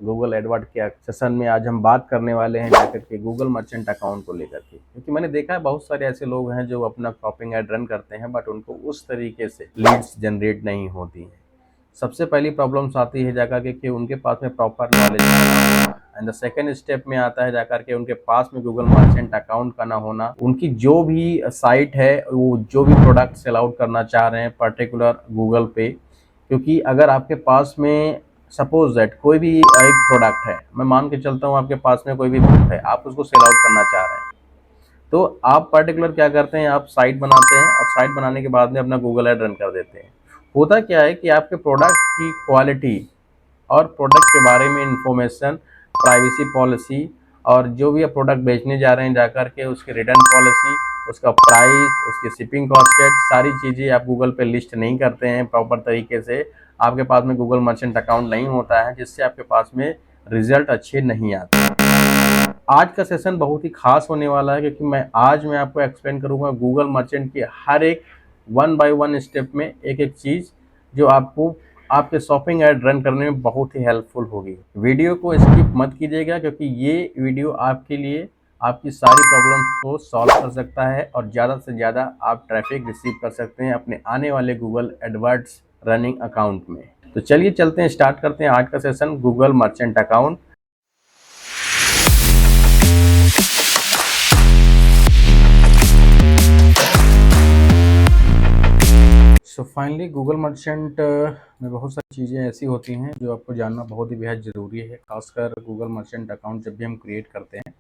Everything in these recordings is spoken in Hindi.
गूगल एडवर्ड के सेशन में आज हम बात करने वाले हैं जाकर के गूगल मर्चेंट अकाउंट को लेकर के, क्योंकि मैंने देखा है बहुत सारे ऐसे लोग हैं जो अपना शॉपिंग ऐड रन करते हैं बट उनको उस तरीके से लीड्स जनरेट नहीं होती हैं। सबसे पहली प्रॉब्लम्स आती है जाकर के कि उनके पास में proper knowledge and the second step में आता है जाकर के उनके पास में गूगल मर्चेंट अकाउंट का ना होना। उनकी जो भी साइट है, वो जो भी प्रोडक्ट सेल आउट करना चाह रहे हैं पर्टिकुलर गूगल पे, क्योंकि अगर आपके पास में सपोज दैट कोई भी एक प्रोडक्ट है, मैं मान के चलता हूँ आपके पास में कोई भी बुक है, आप उसको सेल आउट करना चाह रहे हैं, तो आप पर्टिकुलर क्या करते हैं, आप साइट बनाते हैं और साइट बनाने के बाद में अपना गूगल ऐड रन कर देते हैं। होता क्या है कि आपके प्रोडक्ट की क्वालिटी और प्रोडक्ट के बारे में इंफॉर्मेशन, प्राइवेसी पॉलिसी और जो भी आप प्रोडक्ट बेचने जा रहे हैं जाकर के उसकी रिटर्न पॉलिसी, उसका प्राइस, उसकी शिपिंग कॉस्ट, सारी चीज़ें आप गूगल पे लिस्ट नहीं करते हैं प्रॉपर तरीके से। आपके पास में गूगल मर्चेंट अकाउंट नहीं होता है, जिससे आपके पास में रिजल्ट अच्छे नहीं आते। आज का सेशन बहुत ही खास होने वाला है, क्योंकि मैं आपको एक्सप्लेन करूंगा गूगल मर्चेंट की हर एक वन बाय वन स्टेप में एक एक चीज़, जो आपको आपके शॉपिंग ऐड रन करने में बहुत ही हेल्पफुल होगी। वीडियो को स्किप मत कीजिएगा, क्योंकि ये वीडियो आपके लिए आपकी सारी प्रॉब्लम्स को सॉल्व कर सकता है और ज़्यादा से ज़्यादा आप ट्रैफिक रिसीव कर सकते हैं अपने आने वाले गूगल एडवर्ड्स रनिंग अकाउंट में। तो चलिए चलते हैं, स्टार्ट करते हैं आज का session Google merchant account. So finally Google merchant में बहुत सारी चीज़ें ऐसी होती हैं जो आपको जानना बहुत ही बेहद ज़रूरी है। खासकर गूगल मर्चेंट अकाउंट जब भी हम क्रिएट करते हैं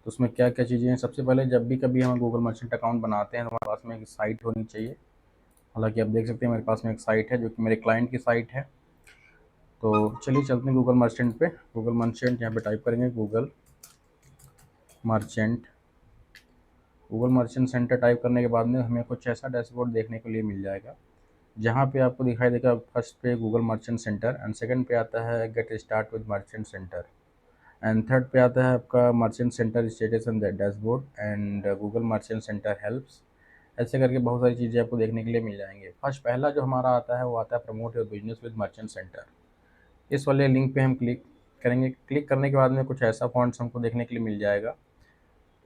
तो उसमें क्या क्या चीज़ें हैं। सबसे पहले जब भी कभी हम गूगल मर्चेंट अकाउंट बनाते हैं तो हमारे पास में एक साइट होनी चाहिए। हालांकि आप देख सकते हैं मेरे पास में एक साइट है जो कि मेरे क्लाइंट की साइट है। तो चलिए चलते हैं गूगल मर्चेंट पे। गूगल मर्चेंट यहाँ पे टाइप करेंगे merchant Google merchant centre type करने के बाद में हमें कुछ ऐसा डैशबोर्ड देखने के लिए मिल जाएगा, जहाँ पे आपको दिखाई देगा फर्स्ट पे Google merchant center and second पे आता है get start with merchant center and third पे आता है आपका merchant centre status and dashboard and Google merchant centre helps. ऐसे करके बहुत सारी चीज़ें आपको देखने के लिए मिल जाएंगे। फर्स्ट पहला जो हमारा आता है वो आता है promote your business with merchant centre. इस वाले लिंक पे हम क्लिक करेंगे। क्लिक करने के बाद में कुछ ऐसा फॉन्ट्स हमको देखने के लिए मिल जाएगा।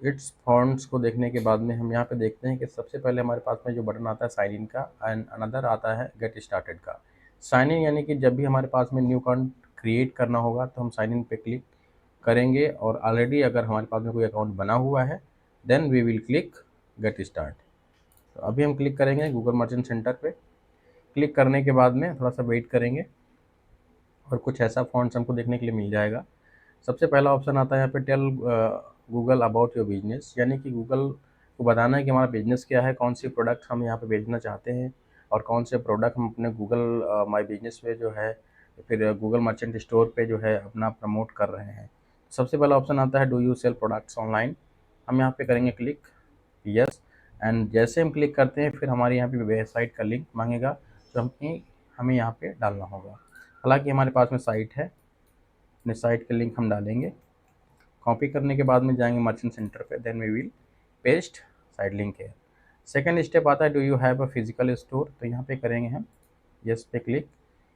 इट्स फॉन्ट्स को देखने के बाद में हम यहाँ पे देखते हैं कि सबसे पहले हमारे पास में जो बटन आता है साइन इन का एंड अनदर आता है गेट स्टार्टेड का। साइन इन यानी कि जब भी हमारे पास में न्यू अकाउंट क्रिएट करना होगा तो हम साइन इन पे क्लिक करेंगे, और ऑलरेडी अगर हमारे पास में कोई अकाउंट बना हुआ है then we will click get start. तो अभी हम क्लिक करेंगे गूगल मर्चेंट सेंटर पे। क्लिक करने के बाद में थोड़ा सा वेट करेंगे और कुछ ऐसा फॉन्ट्स हमको देखने के लिए मिल जाएगा। सबसे पहला ऑप्शन आता है यहाँ पे tell Google about your business, यानी कि गूगल को बताना है कि हमारा बिजनेस क्या है, कौन सी प्रोडक्ट हम यहाँ पे बेचना चाहते हैं और कौन से प्रोडक्ट हम अपने गूगल माई बिजनेस पे जो है फिर गूगल मर्चेंट स्टोर पे जो है अपना प्रमोट कर रहे हैं। सबसे पहला ऑप्शन आता है do you cell products online. हम यहाँ पे करेंगे क्लिक यस, एंड जैसे हम क्लिक करते हैं फिर हमारे यहाँ पे वेबसाइट का लिंक मांगेगा, तो हमें यहाँ पे डालना होगा। हालांकि हमारे पास में साइट है, अपने साइट का लिंक हम डालेंगे। कॉपी करने के बाद में जाएंगे मर्चेंट सेंटर पे, then we will paste side link है। सेकंड स्टेप आता है do you have a physical store. तो यहाँ पे करेंगे हम यस पे क्लिक,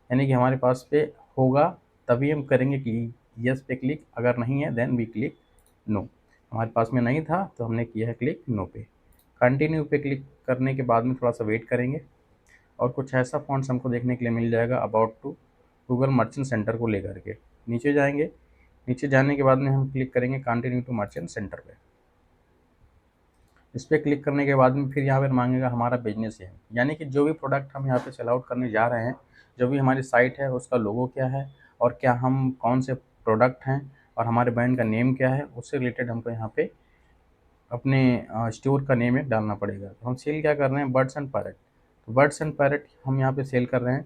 यानी कि हमारे पास पे होगा तभी हम करेंगे कि यस पे क्लिक, अगर नहीं है देन वी क्लिक नो। हमारे पास में नहीं था तो हमने किया है क्लिक नो पे। कंटिन्यू पे क्लिक करने के बाद में थोड़ा सा वेट करेंगे और कुछ ऐसा फॉन्ट्स हमको देखने के लिए मिल जाएगा about to Google merchant center को लेकर के। नीचे जाएंगे, नीचे जाने के बाद में हम क्लिक करेंगे कंटिन्यू टू मर्चेंट सेंटर पे। इस पर क्लिक करने के बाद में फिर यहाँ पर मांगेगा हमारा बिजनेस है, यानी कि जो भी प्रोडक्ट हम यहाँ पे सेल आउट करने जा रहे हैं, जो भी हमारी साइट है उसका लोगो क्या है और क्या हम कौन से प्रोडक्ट हैं और हमारे ब्रांड का नेम क्या है, उससे रिलेटेड हमको यहाँ पे अपने स्टोर का नेम एक डालना पड़ेगा। तो हम सेल क्या कर रहे हैं, बर्ड्स एंड पैरट। तो बर्ड्स एंड पैरट हम यहाँ पे सेल कर रहे हैं।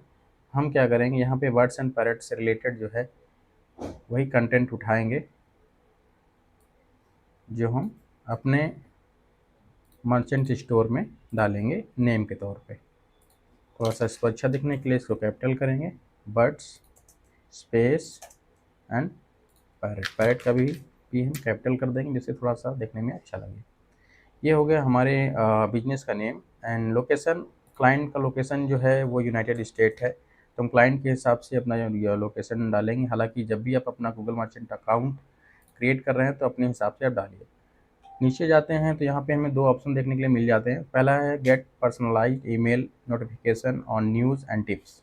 हम क्या करेंगे, यहाँ पे बर्ड्स एंड पैरट से रिलेटेड जो है वही कंटेंट उठाएंगे जो हम अपने मर्चेंट स्टोर में डालेंगे नेम के तौर पे। थोड़ा सा इसको अच्छा दिखने के लिए इसको कैपिटल करेंगे, birds space and parrot. Parrot का भी हम कैपिटल कर देंगे जिससे थोड़ा सा देखने में अच्छा लगे। ये हो गया हमारे बिजनेस का नेम एंड लोकेशन। क्लाइंट का लोकेशन जो है वो यूनाइटेड स्टेट है, तो हम क्लाइंट के हिसाब से अपना जो लोकेशन डालेंगे। हालांकि जब भी आप अपना गूगल मर्चेंट अकाउंट क्रिएट कर रहे हैं तो अपने हिसाब से आप डालिए। नीचे जाते हैं तो यहाँ पे हमें दो ऑप्शन देखने के लिए मिल जाते हैं। पहला है get personalized email notification on news and tips,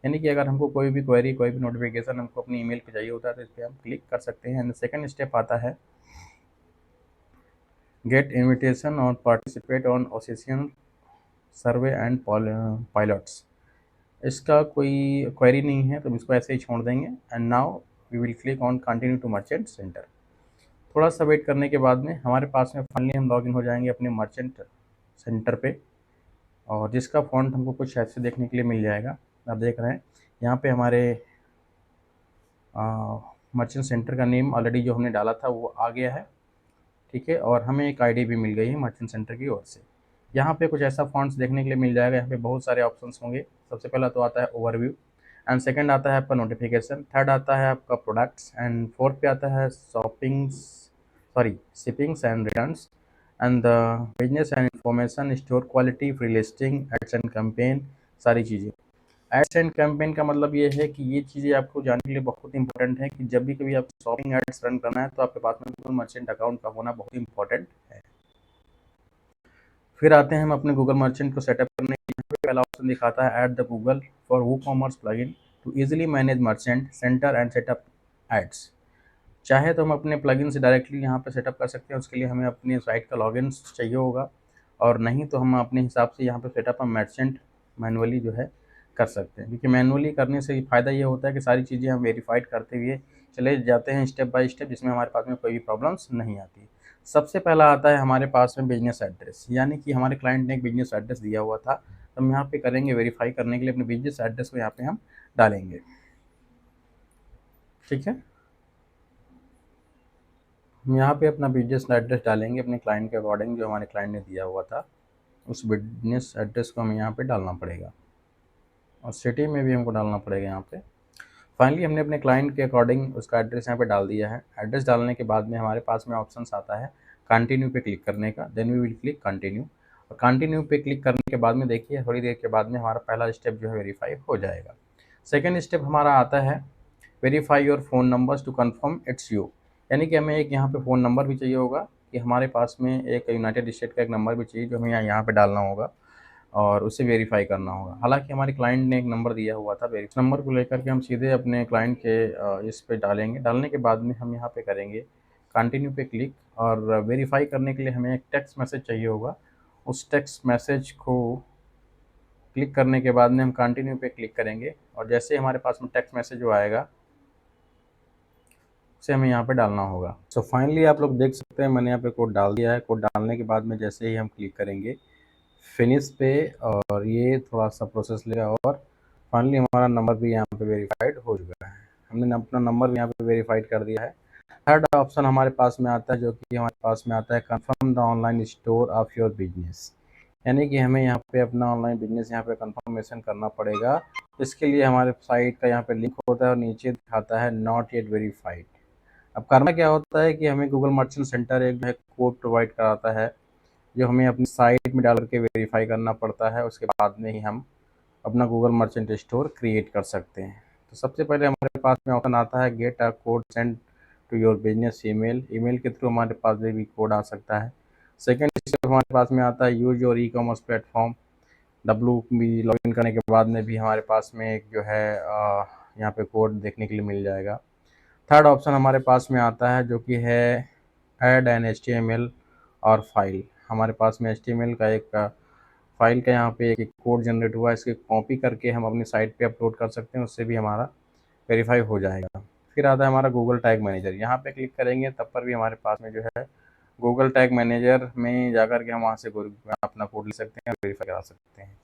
यानी कि अगर हमको कोई भी क्वेरी, कोई भी नोटिफिकेशन हमको अपनी ईमेल पे चाहिए होता है तो इस पर हम क्लिक कर सकते हैं। एंड सेकंड स्टेप आता है गेट इनविटेशन और participate on occasional survey and pilots. इसका कोई क्वेरी नहीं है तो हम इसको ऐसे ही छोड़ देंगे। And now we will click on continue to merchant center. थोड़ा सा वेट करने के बाद में हमारे पास में फाइनली हम लॉगिन हो जाएंगे अपने मर्चेंट सेंटर पे, और जिसका फ़ॉन्ट हमको कुछ ऐसे देखने के लिए मिल जाएगा। आप देख रहे हैं यहाँ पे हमारे मर्चेंट सेंटर का नेम ऑलरेडी जो हमने डाला था वो आ गया है, ठीक है। और हमें एक आईडी भी मिल गई है मर्चेंट सेंटर की ओर से। यहाँ पे कुछ ऐसा फॉन्ट्स देखने के लिए मिल जाएगा। यहाँ पे बहुत सारे ऑप्शंस होंगे। सबसे पहला तो आता है ओवरव्यू, एंड सेकंड आता है आपका नोटिफिकेशन, थर्ड आता है आपका प्रोडक्ट्स, एंड फोर्थ पे आता है shippings and returns, and the business and information, store quality, free listing, ads and campaign, सारी चीज़ें। एड्स एंड कैंपेन का मतलब ये है कि ये चीज़ें आपको जानने के लिए बहुत इंपॉर्टेंट है कि जब भी कभी आप शॉपिंग एड्स रन करना है तो आपके पास में गूगल मर्चेंट अकाउंट का होना बहुत इंपॉर्टेंट है। फिर आते हैं हम अपने गूगल मर्चेंट को सेटअप करने के लिए। पहला ऑप्शन दिखाता है add the Google for WooCommerce plugin to easily manage merchant center and setup ads. चाहे तो हम अपने प्लगइन से डायरेक्टली यहाँ पे सेटअप कर सकते हैं। उसके लिए हमें अपनी साइट का लॉगिन चाहिए होगा, और नहीं तो हम अपने हिसाब से यहाँ पे सेटअप हम मर्चेंट मैनुअली जो है कर सकते हैं। क्योंकि मैनुअली करने से फ़ायदा ये होता है कि सारी चीज़ें हम वेरीफाइड करते हुए चले जाते हैं स्टेप बाय स्टेप, जिसमें हमारे पास में कोई भी प्रॉब्लम्स नहीं आती। सबसे पहला आता है हमारे पास में बिजनेस एड्रेस, यानी कि हमारे क्लाइंट ने एक बिजनेस एड्रेस दिया हुआ था, तो हम यहाँ पे करेंगे वेरीफाई करने के लिए अपने बिजनेस एड्रेस को यहाँ पे हम डालेंगे, ठीक है। हम यहाँ पे अपना बिजनेस एड्रेस डालेंगे अपने क्लाइंट के अकॉर्डिंग, जो हमारे क्लाइंट ने दिया हुआ था उस बिजनेस एड्रेस को हमें यहाँ पे डालना पड़ेगा, और सिटी में भी हमको डालना पड़ेगा यहाँ पे। फाइनली हमने अपने क्लाइंट के अकॉर्डिंग उसका एड्रेस यहाँ पे डाल दिया है। एड्रेस डालने के बाद में हमारे पास में ऑप्शंस आता है कंटिन्यू पे क्लिक करने का। Then we will click continue, और कंटिन्यू पे क्लिक करने के बाद में देखिए थोड़ी देर के बाद में हमारा पहला स्टेप जो है वेरीफाई हो जाएगा। सेकेंड स्टेप हमारा आता है verify your phone numbers to confirm it's you, यानी कि हमें एक यहाँ पे फ़ोन नंबर भी चाहिए होगा कि हमारे पास में एक यूनाइटेड स्टेट का एक नंबर भी चाहिए जो हमें यहाँ पे डालना होगा और उसे वेरीफाई करना होगा। हालांकि हमारे क्लाइंट ने एक नंबर दिया हुआ था, इस नंबर को लेकर के हम सीधे अपने क्लाइंट के इस पे डालेंगे। डालने के बाद में हम यहाँ पे करेंगे कंटिन्यू पे क्लिक, और वेरीफाई करने के लिए हमें एक टेक्स्ट मैसेज चाहिए होगा। उस टेक्स्ट मैसेज को क्लिक करने के बाद में हम कंटिन्यू पे क्लिक करेंगे, और जैसे हमारे पास में टेक्स्ट मैसेज जो आएगा उसे हमें यहाँ पे डालना होगा। सो फाइनली आप लोग देख सकते हैं मैंने यहाँ पे कोड डाल दिया है। कोड डालने के बाद में जैसे ही हम क्लिक करेंगे फिनिश पे, और ये थोड़ा सा प्रोसेस लेगा, और फाइनली हमारा नंबर भी यहाँ पे वेरीफाइड हो चुका है। हमने अपना नंबर भी यहाँ पे वेरीफाइड कर दिया है। थर्ड ऑप्शन हमारे पास में आता है, जो कि हमारे पास में आता है confirm the online store of your business, यानी कि हमें यहाँ पे अपना ऑनलाइन बिजनेस यहाँ पे कंफर्मेशन करना पड़ेगा। इसके लिए हमारे साइट का यहाँ पे लिंक होता है और नीचे दिखाता है नॉट येट वेरीफाइड। अब करना क्या होता है कि हमें गूगल मर्चेंट सेंटर एक जो है कोड प्रोवाइड कराता है, जो हमें अपनी साइट में डाल करके वेरीफाई करना पड़ता है। उसके बाद में ही हम अपना गूगल मर्चेंट स्टोर क्रिएट कर सकते हैं। तो सबसे पहले हमारे पास में ऑप्शन आता है get a code send to your business email, email के थ्रू हमारे पास भी कोड आ सकता है। सेकेंड स्टेप हमारे पास में आता है use your e commerce platform. W भी लॉगिन करने के बाद में भी हमारे पास में एक जो है यहाँ पे कोड देखने के लिए मिल जाएगा। थर्ड ऑप्शन हमारे पास में आता है जो कि है ऐड एन HTML और फाइल। हमारे पास में HTML का एक फाइल का यहाँ पे एक कोड जनरेट हुआ है, इसकी कॉपी करके हम अपनी साइट पे अपलोड कर सकते हैं, उससे भी हमारा वेरीफाई हो जाएगा। फिर आता है हमारा गूगल टैग मैनेजर। यहाँ पे क्लिक करेंगे तब पर भी हमारे पास में जो है गूगल टैग मैनेजर में जाकर के हम वहाँ से अपना कोड ले सकते हैं और वेरीफाई करा सकते हैं।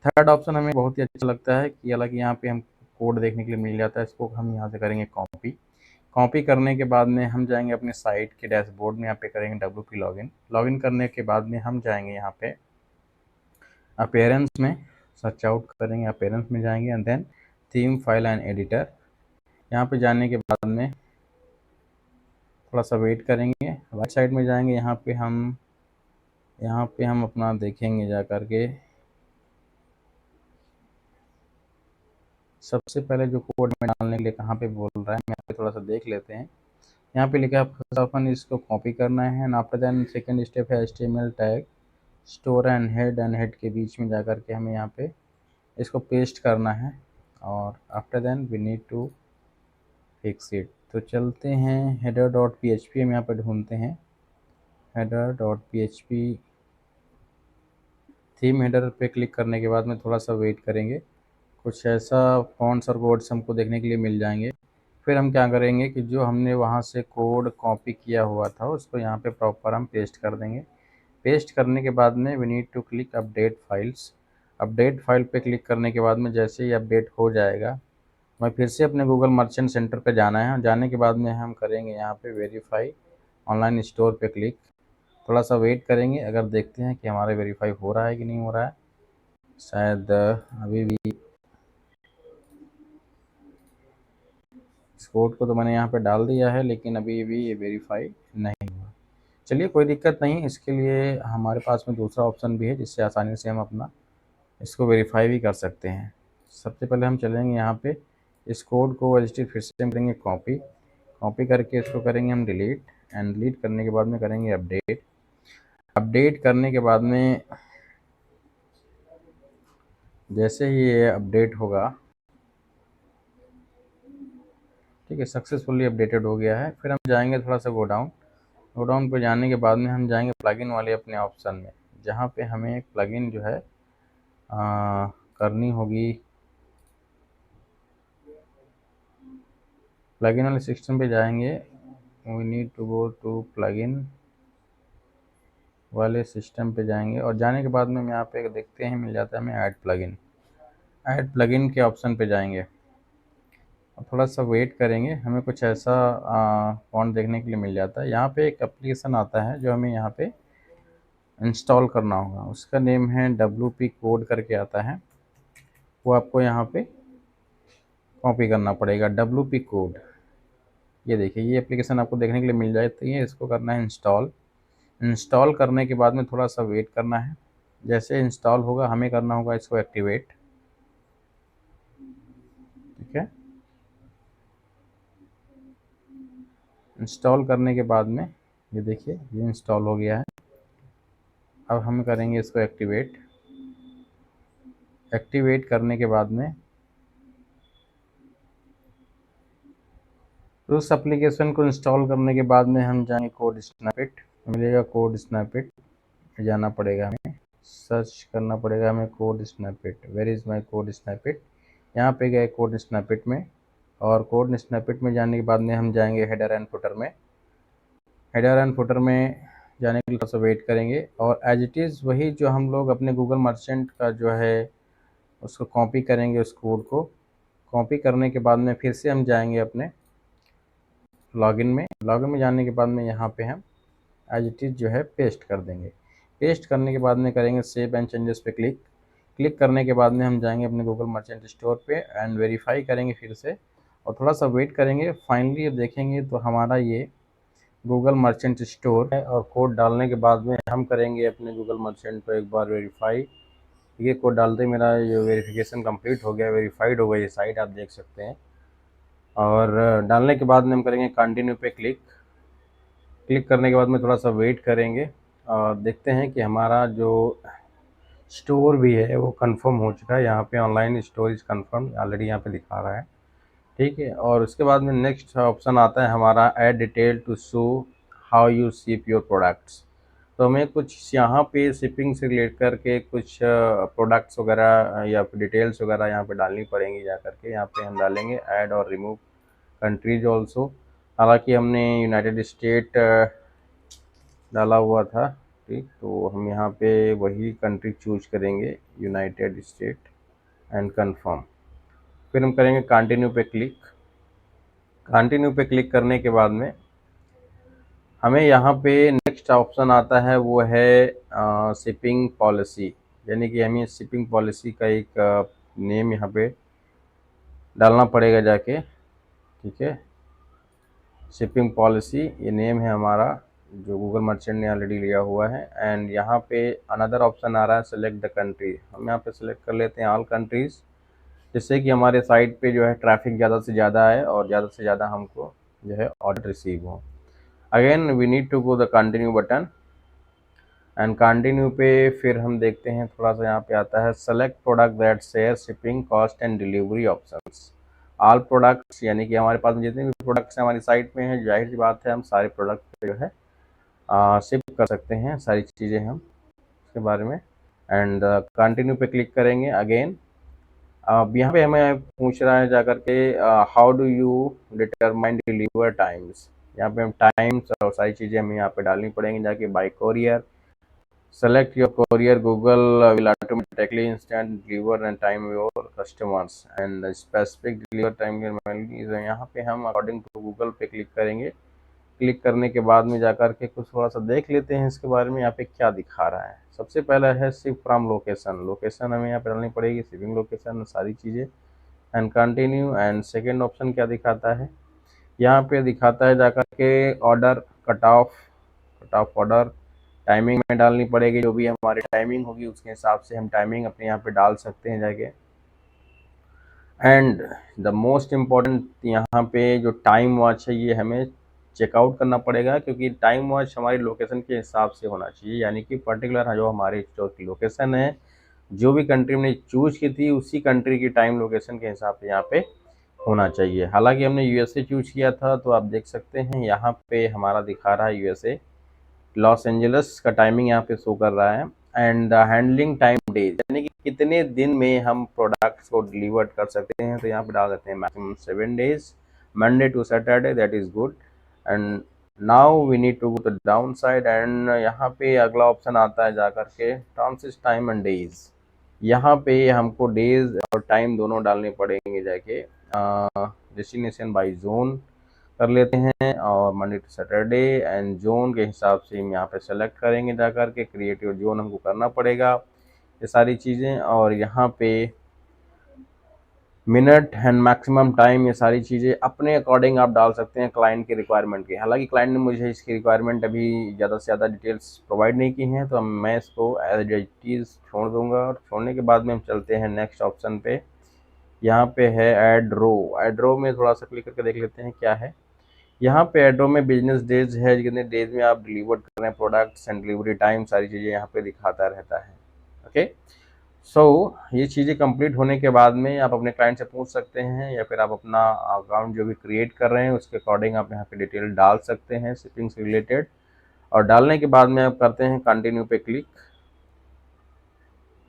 थर्ड ऑप्शन हमें बहुत ही अच्छा लगता है कि हालांकि यहाँ पे हम कोड देखने के लिए मिल जाता है, इसको हम यहाँ से करेंगे कॉपी। कॉपी करने के बाद में हम जाएंगे अपने साइट के डैशबोर्ड में, यहाँ पे करेंगे WP लॉगिन। लॉगिन करने के बाद में हम जाएंगे यहाँ पे अपीयरेंस में, सर्च आउट करेंगे, अपीयरेंस में जाएंगे and then theme file and editor. यहाँ पे जाने के बाद में थोड़ा सा वेट करेंगे, राइट साइड में जाएंगे, यहाँ पे हम अपना देखेंगे जा कर के सबसे पहले जो कोड में डालने के लिए कहाँ पे बोल रहा है, हम यहाँ पे थोड़ा सा देख लेते हैं। यहाँ पे लिखा है फर्स्ट अपन इसको कॉपी करना है, and after then second step है HTML tag store and head के बीच में जाकर के हमें यहाँ पे इसको पेस्ट करना है, और after then we need to fix it. तो चलते हैं header.php, हम यहाँ पे ढूंढते हैं header.php। थीम हेडर पे क्लिक करने के बाद में थोड़ा सा वेट करेंगे, कुछ ऐसा फॉन्ट्स और कोड्स हमको देखने के लिए मिल जाएंगे। फिर हम क्या करेंगे कि जो हमने वहाँ से कोड कॉपी किया हुआ था उसको यहाँ पे प्रॉपर हम पेस्ट कर देंगे। पेस्ट करने के बाद में we need to click update files. Update file पे क्लिक करने के बाद में जैसे ही अपडेट हो जाएगा, मैं फिर से अपने गूगल मर्चेंट सेंटर पे जाना है। जाने के बाद में हम करेंगे यहाँ पे वेरीफाई ऑनलाइन स्टोर पे क्लिक। थोड़ा सा वेट करेंगे, अगर देखते हैं कि हमारा वेरीफाई हो रहा है कि नहीं हो रहा है। शायद अभी भी इस कोड को तो मैंने यहाँ पे डाल दिया है, लेकिन अभी भी ये वेरीफाई नहीं हुआ। चलिए कोई दिक्कत नहीं, इसके लिए हमारे पास में दूसरा ऑप्शन भी है जिससे आसानी से हम अपना इसको वेरीफाई भी कर सकते हैं। सबसे पहले हम चलेंगे यहाँ पे, इस कोड को रजिस्टर फिर से करेंगे कॉपी। कॉपी करके इसको करेंगे हम डिलीट, एंड डिलीट करने के बाद में करेंगे अपडेट। अपडेट करने के बाद में जैसे ही ये अपडेट होगा, ठीक है, सक्सेसफुली अपडेटेड हो गया है। फिर हम जाएंगे थोड़ा सा गोडाउन पर जाने के बाद में हम जाएंगे प्लगइन वाले अपने ऑप्शन में, जहाँ पे हमें एक प्लगइन जो है करनी होगी। प्लगइन वाले सेक्शन पे जाएंगे, we need to go to plugin वाले सिस्टम पे जाएंगे, और जाने के बाद में हम यहाँ पे देखते हैं मिल जाता है हमें ऐड प्लगइन के ऑप्शन पे जाएंगे और थोड़ा सा वेट करेंगे। हमें कुछ ऐसा फॉन्ट देखने के लिए मिल जाता है। यहाँ पे एक एप्लीकेशन आता है जो हमें यहाँ पे इंस्टॉल करना होगा, उसका नेम है WP कोड करके आता है, वो आपको यहाँ पे कॉपी करना पड़ेगा। WP कोड, ये देखिए ये एप्लीकेशन आपको देखने के लिए मिल जाती है। इसको करना है इंस्टॉल। इंस्टॉल करने के बाद में थोड़ा सा वेट करना है, जैसे इंस्टॉल होगा हमें करना होगा इसको एक्टिवेट। ठीक है, इंस्टॉल करने के बाद में ये देखिए ये इंस्टॉल हो गया है। अब हम करेंगे इसको एक्टिवेट। एक्टिवेट करने के बाद में तो उस एप्लीकेशन को इंस्टॉल करने के बाद में हम जाएंगे कोड स्नैपेट, मिलेगा कोड स्नैपेट, जाना पड़ेगा हमें, सर्च करना पड़ेगा हमें code snippet. Where is my code snippet, यहाँ पे गए कोड स्नैपेट में, और कोड स्नैपेट में जाने के बाद में हम जाएंगे हेडर एंड फुटर में। हेडर एंड फुटर में जाने के लिए थोड़ा सा वेट करेंगे, और एज इट इज़ वही जो हम लोग अपने गूगल मर्चेंट का जो है उसको कॉपी करेंगे, उस कोड को कॉपी करने के बाद में फिर से हम जाएंगे अपने लॉगिन में जाने के बाद में यहाँ पे हम एज इट इज़ जो है पेस्ट कर देंगे। पेस्ट करने के बाद में करेंगे सेव एंड चेंजेस पे क्लिक करने के बाद में हम जाएंगे अपने गूगल मर्चेंट स्टोर पे एंड वेरीफाई करेंगे फिर से, और थोड़ा सा वेट करेंगे। फाइनली देखेंगे तो हमारा ये गूगल मर्चेंट स्टोर है, और कोड डालने के बाद में हम करेंगे अपने गूगल मर्चेंट को एक बार वेरीफाई। ये कोड डालते मेरा ये वेरिफिकेशन कंप्लीट हो गया, वेरीफाइड हो गई ये साइट, आप देख सकते हैं। और डालने के बाद में हम करेंगे कंटिन्यू पे क्लिक करने के बाद में थोड़ा सा वेट करेंगे, और देखते हैं कि हमारा जो स्टोर भी है वो कंफर्म हो चुका है। यहाँ पे online store is confirm already यहाँ पे दिखा रहा है। ठीक है, और उसके बाद में नेक्स्ट ऑप्शन आता है हमारा add detail to show how you ship your products. तो हमें कुछ यहाँ पे शिपिंग से रिलेट करके कुछ प्रोडक्ट्स वगैरह या फिर डिटेल्स वगैरह यहाँ पे डालनी पड़ेंगी। जा करके यहाँ पे हम डालेंगे ऐड और रिमूव कंट्रीज ऑल्सो। हालांकि हमने यूनाइटेड स्टेट डाला हुआ था, ठीक, तो हम यहाँ पे वही कंट्री चूज करेंगे, यूनाइटेड स्टेट, एंड कंफर्म। फिर हम करेंगे कंटिन्यू पे क्लिक करने के बाद में हमें यहाँ पे नेक्स्ट ऑप्शन आता है, वो है शिपिंग पॉलिसी, यानी कि हमें शिपिंग पॉलिसी का एक नेम यहाँ पे डालना पड़ेगा जाके। ठीक है, शिपिंग पॉलिसी ये नेम है हमारा जो गूगल मर्चेंट ने ऑलरेडी लिया हुआ है। एंड यहाँ पे अनदर ऑप्शन आ रहा है सेलेक्ट द कंट्री, हम यहाँ पे सेलेक्ट कर लेते हैं ऑल कंट्रीज़। जिससे कि हमारे साइट पे जो है ट्रैफिक ज़्यादा से ज़्यादा आए और ज़्यादा से ज़्यादा हमको जो है ऑर्डर रिसीव हो। Again we need to go the continue button, and continue पे फिर हम देखते हैं थोड़ा सा यहाँ पे आता है select product that share shipping cost and delivery options. All products, यानी कि हमारे पास में जितने भी प्रोडक्ट्स हमारी साइट में हैं, जाहिर सी बात है हम सारे प्रोडक्ट जो है शिप कर सकते हैं, सारी चीज़ें हम उसके बारे में। एंड कंटिन्यू पे क्लिक करेंगे। अगेन अब यहाँ पे हमें पूछ रहा है जाकर के how do you determine deliver times. यहाँ पे हम टाइम्स और सारी चीज़ें हमें यहाँ पे डालनी पड़ेंगी जाके। Bye courier, select your courier. Google will automatically instant deliver and time your customers and the specific deliver time के manually है। यहाँ पे हम अकॉर्डिंग टू गूगल पे क्लिक करेंगे। क्लिक करने के बाद में जाकर के कुछ थोड़ा सा देख लेते हैं इसके बारे में यहाँ पे क्या दिखा रहा है। सबसे पहला है शिप फ्रॉम लोकेशन। लोकेशन हमें यहाँ पे डालनी पड़ेगी, शिपिंग लोकेशन, सारी चीज़ें। And continue. And second option क्या दिखाता है, यहाँ पे दिखाता है जाकर के order cut off order timing में डालनी पड़ेगी। जो भी हमारी टाइमिंग होगी उसके हिसाब से हम टाइमिंग अपने यहाँ पे डाल सकते हैं जाके। एंड द मोस्ट इम्पॉर्टेंट यहाँ पे जो टाइम वॉच है ये हमें चेकआउट करना पड़ेगा, क्योंकि टाइम वॉच हमारी लोकेशन के हिसाब से होना चाहिए, यानी कि पर्टिकुलर जो हमारी स्टोर की लोकेशन है, जो भी कंट्री हमने चूज की थी उसी कंट्री की टाइम लोकेशन के हिसाब से यहाँ पे होना चाहिए। हालांकि हमने यूएसए चूज किया था, तो आप देख सकते हैं यहाँ पे हमारा दिखा रहा है यूएसए, लॉस एंजल्स का टाइमिंग यहाँ पे शो कर रहा है। एंड हैंडलिंग टाइम डेज, यानी कि कितने दिन में हम प्रोडक्ट्स को डिलीवर कर सकते हैं, तो यहाँ पे डाल देते हैं maximum 7 days, Monday to Saturday, that is good. And now we need to go to down side, and यहाँ पे अगला ऑप्शन आता है जाकर के ट्रांसिट टाइम एंड डेज। यहाँ पे हमको डेज और टाइम दोनों डालने पड़ेंगे जाके। डेस्टिनेशन बाय जोन कर लेते हैं और Monday to Saturday, and zone के हिसाब से हम यहाँ पे सेलेक्ट करेंगे जाकर के। क्रिएटिव जोन हमको करना पड़ेगा ये सारी चीज़ें, और यहाँ पे मिनट एंड मैक्सिमम टाइम, ये सारी चीज़ें अपने अकॉर्डिंग आप डाल सकते हैं क्लाइंट की रिक्वायरमेंट की। हालांकि क्लाइंट ने मुझे इसकी रिक्वायरमेंट अभी ज़्यादा से ज़्यादा डिटेल्स प्रोवाइड नहीं की हैं, तो मैं इसको एज इट इज़ छोड़ दूंगा। और छोड़ने के बाद में हम चलते हैं नेक्स्ट ऑप्शन पे। यहाँ पे है ऐड रो। ऐड रो में थोड़ा सा क्लिक करके देख लेते हैं क्या है। यहाँ पे एड्रो में बिजनेस डेज है, कितने डेज में आप डिलीवर कर रहे हैं प्रोडक्ट्स, एंड डिलीवरी टाइम, सारी चीज़ें यहाँ पे दिखाता रहता है। ओके, सो ये चीज़ें कंप्लीट होने के बाद में आप अपने क्लाइंट से पूछ सकते हैं, या फिर आप अपना अकाउंट जो भी क्रिएट कर रहे हैं उसके अकॉर्डिंग आप यहाँ पे डिटेल डाल सकते हैं शिपिंग से रिलेटेड। और डालने के बाद में आप करते हैं कंटिन्यू पे क्लिक।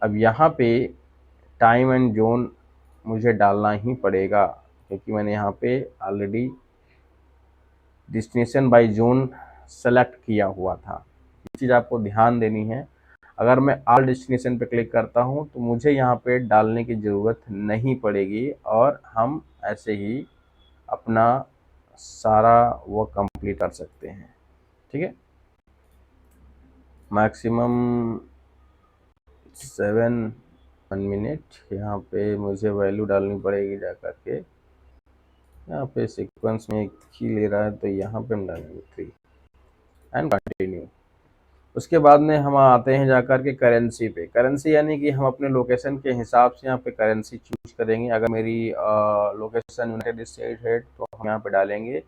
अब यहाँ पे टाइम एंड जोन मुझे डालना ही पड़ेगा, क्योंकि मैंने यहाँ पे already destination by zone select किया हुआ था। ये चीज़ आपको ध्यान देनी है। अगर मैं ऑल डेस्टिनेशन पे क्लिक करता हूँ तो मुझे यहाँ पे डालने की ज़रूरत नहीं पड़ेगी, और हम ऐसे ही अपना सारा वर्क कंप्लीट कर सकते हैं। ठीक है, मैक्सिमम 7 मिनट यहाँ पे मुझे वैल्यू डालनी पड़ेगी जा करके। यहाँ पे सीक्वेंस में एक ही ले रहा है, तो यहाँ पे हम डालेंगे 3 एंड कंटिन्यू। उसके बाद में हम आते हैं जाकर के करेंसी पे। करेंसी यानी कि हम अपने लोकेशन के हिसाब से यहाँ पे करेंसी चूज करेंगे। अगर मेरी लोकेशन यूनाइटेड स्टेट है तो हम यहाँ पे डालेंगे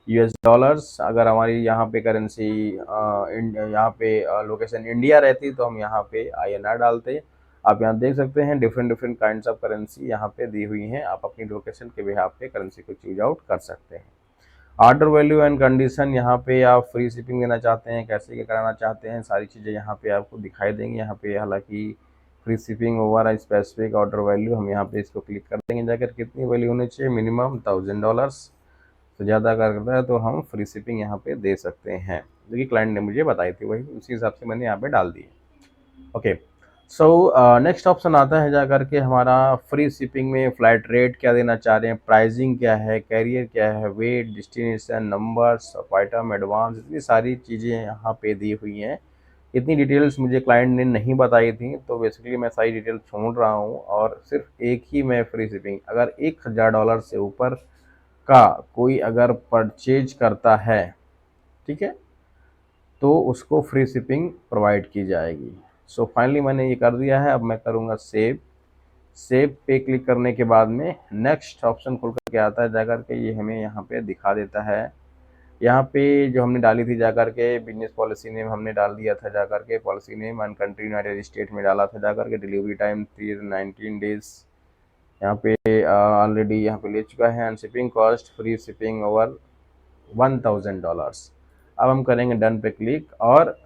यूएस डॉलर्स। अगर हमारी यहाँ पे करेंसी यहाँ पे लोकेशन इंडिया रहती तो हम यहाँ पे आईएनआर डालते। आप यहाँ देख सकते हैं different different kinds of currency यहाँ पे दी हुई हैं। आप अपनी लोकेशन के बिहाफ पे करेंसी को चूज आउट कर सकते हैं। ऑर्डर वैल्यू एंड कंडीशन, यहाँ पे आप फ्री शिपिंग देना चाहते हैं, कैसे क्या कराना चाहते हैं, सारी चीज़ें यहाँ पे आपको दिखाई देंगी। यहाँ पे हालांकि free shipping over specific order value, हम यहाँ पे इसको क्लिक कर देंगे जाकर। कितनी वैल्यू होनी चाहिए, मिनिमम $1000, तो ज़्यादा करता है तो हम फ्री शिपिंग यहाँ पे दे सकते हैं, जो कि क्लाइंट ने मुझे बताई थी, वही उसी हिसाब से मैंने यहाँ पे डाल दी। ओके, सो नेक्स्ट ऑप्शन आता है जा करके हमारा फ्री शिपिंग में फ्लाइट रेट क्या देना चाह रहे हैं, प्राइसिंग क्या है, कैरियर क्या है, weight, destination, numbers of item, advance, इतनी सारी चीज़ें यहाँ पे दी हुई हैं। इतनी डिटेल्स मुझे क्लाइंट ने नहीं बताई थी, तो बेसिकली मैं सारी डिटेल छोड़ रहा हूँ, और सिर्फ एक ही मैं फ्री शिपिंग, अगर $1000 से ऊपर का कोई अगर परचेज करता है, ठीक है, तो उसको फ्री शिपिंग प्रोवाइड की जाएगी। सो फाइनली मैंने ये कर दिया है। अब मैं करूँगा सेव। सेव पे क्लिक करने के बाद में नेक्स्ट ऑप्शन खुल करके आता है, जाकर के ये हमें यहाँ पे दिखा देता है। यहाँ पे जो हमने डाली थी जाकर के बिजनेस पॉलिसी नेम हमने डाल दिया था, जाकर के policy name and country United state में डाला था, जाकर के डिलीवरी टाइम 19 डेज यहाँ पे ऑलरेडी यहाँ पे ले चुका है, and shipping cost free shipping over $1000। अब हम करेंगे डन पे क्लिक और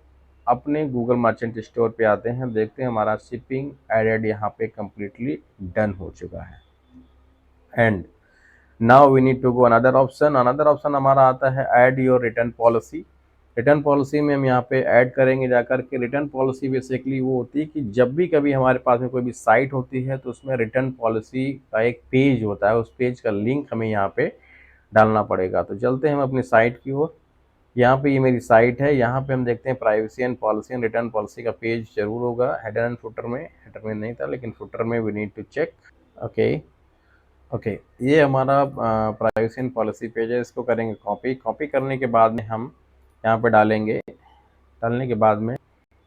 अपने गूगल मर्चेंट स्टोर पे आते हैं, देखते हैं हमारा शिपिंग एडेड यहाँ पे कम्प्लीटली डन हो चुका है। And now we need to go another option हमारा आता है add your return policy. Return policy में हम यहाँ पे ऐड करेंगे जाकर के। रिटर्न पॉलिसी बेसिकली वो होती है कि जब भी कभी हमारे पास में कोई भी साइट होती है तो उसमें रिटर्न पॉलिसी का एक पेज होता है, उस पेज का लिंक हमें यहाँ पे डालना पड़ेगा। तो चलते हैं हम अपनी साइट की ओर। यहाँ पे ये मेरी साइट है, यहाँ पे हम देखते हैं privacy and policy and return policy का पेज जरूर होगा हेडर एंड फुटर में। हेडर में नहीं था लेकिन फुटर में we need to check. Okay, ये हमारा प्राइवेसी एंड पॉलिसी पेज है। इसको करेंगे कॉपी करने के बाद में हम यहाँ पे डालेंगे। डालने के बाद में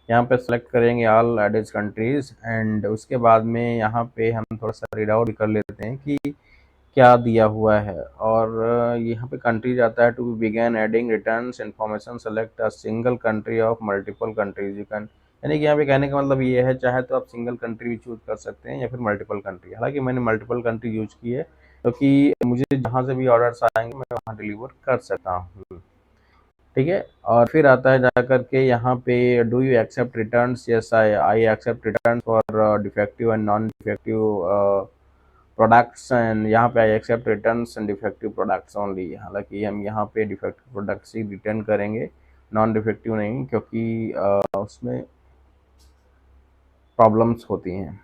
यहाँ पे सेलेक्ट करेंगे ऑल एडेड कंट्रीज, एंड उसके बाद में यहाँ पे हम थोड़ा सा रीड आउट कर लेते हैं कि क्या दिया हुआ है। और यहाँ पे कंट्रीज आता है, to begin adding returns information select a single country of multiple countries you can. यानी कि यहाँ पे कहने का मतलब ये है, चाहे तो आप सिंगल कंट्री भी चूज कर सकते हैं या फिर मल्टीपल कंट्री। हालांकि मैंने मल्टीपल कंट्री यूज की है क्योंकि मुझे जहाँ से भी ऑर्डर्स आएंगे मैं वहाँ डिलीवर कर सकता हूँ। ठीक है, और फिर आता है जाकर के यहाँ पे do you accept returns. Yes I accept return for defective and non defective products, and यहाँ पे I accept returns and defective products only. हालांकि हम यहाँ पे डिफेक्टिव प्रोडक्ट्स ही रिटर्न करेंगे, नॉन डिफेक्टिव नहीं, क्योंकि उसमें प्रॉब्लम्स होती हैं।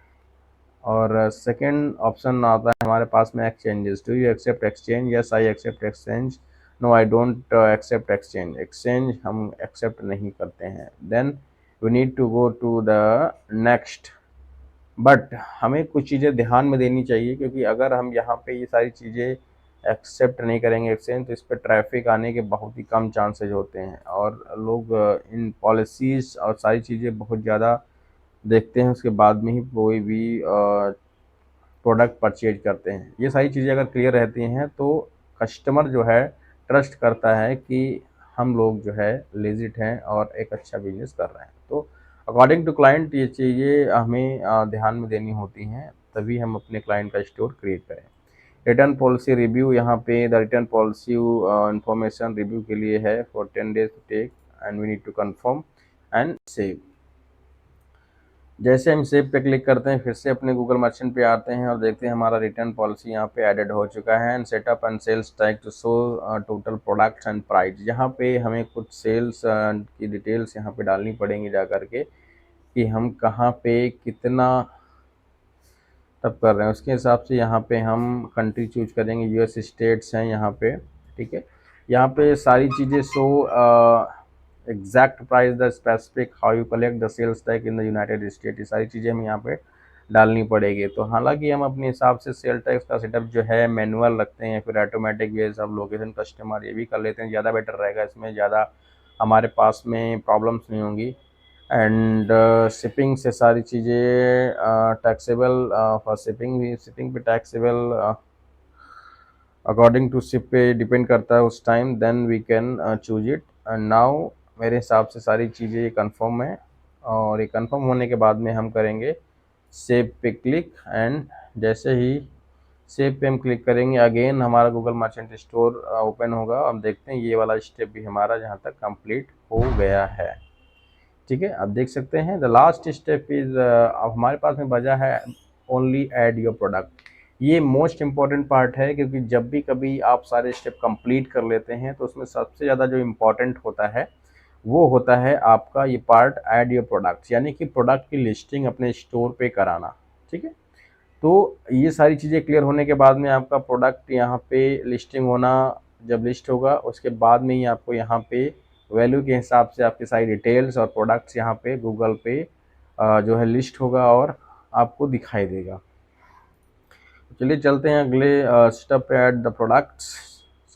और सेकंड ऑप्शन आता है हमारे पास में exchanges. Do you accept exchange. Yes I accept exchange. No I don't accept exchange. Exchange हम एक्सेप्ट नहीं करते हैं। Then we need to go to the next. But हमें कुछ चीज़ें ध्यान में देनी चाहिए, क्योंकि अगर हम यहाँ पे ये सारी चीज़ें एक्सेप्ट नहीं करेंगे एक्सचेंज, तो इस पर ट्रैफिक आने के बहुत ही कम चांसेज होते हैं और लोग इन पॉलिसीज़ और सारी चीज़ें बहुत ज़्यादा देखते हैं, उसके बाद में ही कोई भी प्रोडक्ट परचेज करते हैं। ये सारी चीज़ें अगर क्लियर रहती हैं तो कस्टमर जो है ट्रस्ट करता है कि हम लोग जो है लेजिट हैं और एक अच्छा बिजनेस कर रहे हैं। तो अकॉर्डिंग टू क्लाइंट ये चीज़ें हमें ध्यान में देनी होती हैं, तभी हम अपने क्लाइंट का स्टोर क्रिएट करें। रिटर्न पॉलिसी रिव्यू, यहाँ पे the return policy information review के लिए है for 10 days to take and we need to confirm and save. जैसे हम सेव पे क्लिक करते हैं, फिर से अपने गूगल मर्चेंट पे आते हैं और देखते हैं हमारा रिटर्न पॉलिसी यहाँ पे एडेड हो चुका है। And setup and sales tag to show total products and price. यहाँ पे हमें कुछ सेल्स की डिटेल्स यहाँ पे डालनी पड़ेंगी जा करके कि हम कहाँ पे कितना तब कर रहे हैं, उसके हिसाब से यहाँ पे हम कंट्री चूज करेंगे। यूएस स्टेट्स हैं यहाँ पे, ठीक है। यहाँ पे सारी चीज़ें show exact price, the specific, how you collect the sales tax in the united state, ये सारी चीज़ें हमें यहाँ पे डालनी पड़ेगी। तो हालांकि हम अपने हिसाब से सेल टैक्स का सेटअप जो है मैनुअल रखते हैं, फिर ऑटोमेटिक बेस अब लोकेशन कस्टमर ये भी कर लेते हैं, ज़्यादा बेटर रहेगा। इसमें ज़्यादा हमारे पास में प्रॉब्लम्स नहीं होंगी। एंड शिपिंग से सारी चीज़ें टैक्सेबल फॉर शिपिंग भी, शिपिंग पे टैक्सेबल अकॉर्डिंग टू शिप पे डिपेंड करता है उस time, then we can choose it. And now मेरे हिसाब से सारी चीज़ें ये कन्फर्म है, और ये कन्फर्म होने के बाद में हम करेंगे सेव पे क्लिक। एंड जैसे ही सेव पे हम क्लिक करेंगे, अगेन हमारा गूगल मर्चेंट स्टोर ओपन होगा। अब देखते हैं ये वाला स्टेप भी हमारा जहाँ तक कंप्लीट हो गया है। ठीक है, आप देख सकते हैं द लास्ट स्टेप इज, अब हमारे पास में बचा है ओनली ऐड योर प्रोडक्ट। ये मोस्ट इम्पॉर्टेंट पार्ट है, क्योंकि जब भी कभी आप सारे स्टेप कंप्लीट कर लेते हैं तो उसमें सबसे ज़्यादा जो इम्पोर्टेंट होता है वो होता है आपका ये पार्ट ऐड योर प्रोडक्ट्स, यानी कि प्रोडक्ट की लिस्टिंग अपने स्टोर पे कराना। ठीक है, तो ये सारी चीज़ें क्लियर होने के बाद में आपका प्रोडक्ट यहाँ पे लिस्टिंग होना, जब लिस्ट होगा उसके बाद में ही आपको यहाँ पे वैल्यू के हिसाब से आपकी सारी डिटेल्स और प्रोडक्ट्स यहाँ पे गूगल पे जो है लिस्ट होगा और आपको दिखाई देगा। चलिए चलते हैं अगले स्टेप पे, ऐड द प्रोडक्ट्स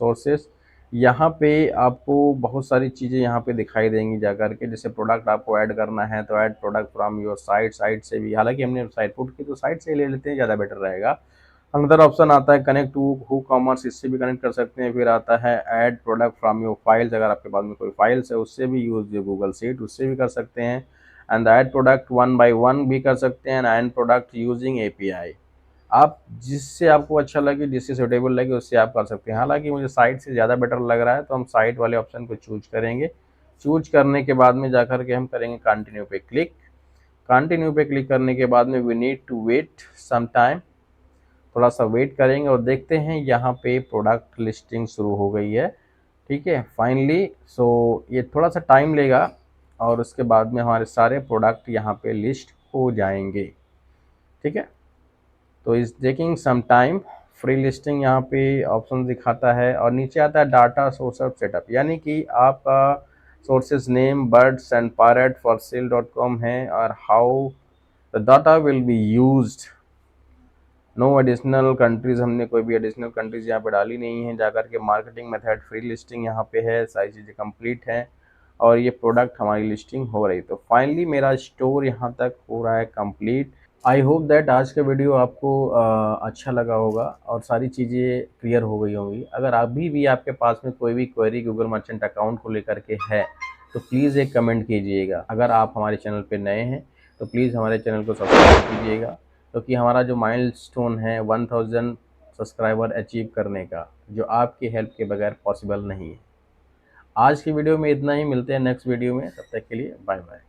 सोर्सेस। यहाँ पे आपको बहुत सारी चीज़ें यहाँ पे दिखाई देंगी जाकर के, जैसे प्रोडक्ट आपको ऐड करना है तो add product from your site, site से भी, हालांकि हमने साइट पुट की तो साइट से ही ले लेते हैं, ज़्यादा बेटर रहेगा। अनदर ऑप्शन आता है कनेक्ट टू हु कॉमर्स, इससे भी कनेक्ट कर सकते हैं। फिर आता है add product from your files, अगर आपके पास में कोई फाइल्स है उससे भी यूज़ जो गूगल शीट उससे भी कर सकते हैं। And add product one by one भी कर सकते हैं, एंड प्रोडक्ट यूजिंग एपीआई। आप जिससे आपको अच्छा लगे, जिससे सूटेबल लगे उससे आप कर सकते हैं। हालांकि मुझे साइट से ज़्यादा बेटर लग रहा है तो हम साइट वाले ऑप्शन को चूज करेंगे। चूज करने के बाद में जाकर के हम करेंगे कंटिन्यू पे क्लिक। कंटिन्यू पे क्लिक करने के बाद में we need to wait some time, थोड़ा सा वेट करेंगे और देखते हैं यहाँ पे प्रोडक्ट लिस्टिंग शुरू हो गई है। ठीक है, फाइनली सो ये थोड़ा सा टाइम लेगा और उसके बाद में हमारे सारे प्रोडक्ट यहाँ पे लिस्ट हो जाएंगे। ठीक है, तो is taking some time. Free listing यहाँ पे ऑप्शन दिखाता है और नीचे आता है डाटा सोर्स ऑफ सेटअप, यानी कि आपका sources name birds and parrot for sale dot com है और how the data will be used. No additional countries, हमने कोई भी एडिशनल कंट्रीज यहाँ पे डाली नहीं है। जाकर के मार्केटिंग मेथड फ्री लिस्टिंग यहाँ पे है, सारी चीज़ें कंप्लीट है और ये प्रोडक्ट हमारी लिस्टिंग हो रही। तो फाइनली मेरा स्टोर यहाँ तक हो रहा है कंप्लीट। आई होप दैट आज का वीडियो आपको अच्छा लगा होगा और सारी चीज़ें क्लियर हो गई होंगी। अगर अभी भी आपके पास में कोई भी क्वेरी गूगल मर्चेंट अकाउंट को लेकर के है तो प्लीज़ एक कमेंट कीजिएगा। अगर आप हमारे चैनल पे नए हैं तो प्लीज़ हमारे चैनल को सब्सक्राइब कीजिएगा, क्योंकि हमारा जो माइलस्टोन है 1000 सब्सक्राइबर अचीव करने का, जो आपकी हेल्प के बगैर पॉसिबल नहीं है। आज की वीडियो में इतना ही, मिलते हैं नेक्स्ट वीडियो में, तब तक के लिए बाय बाय।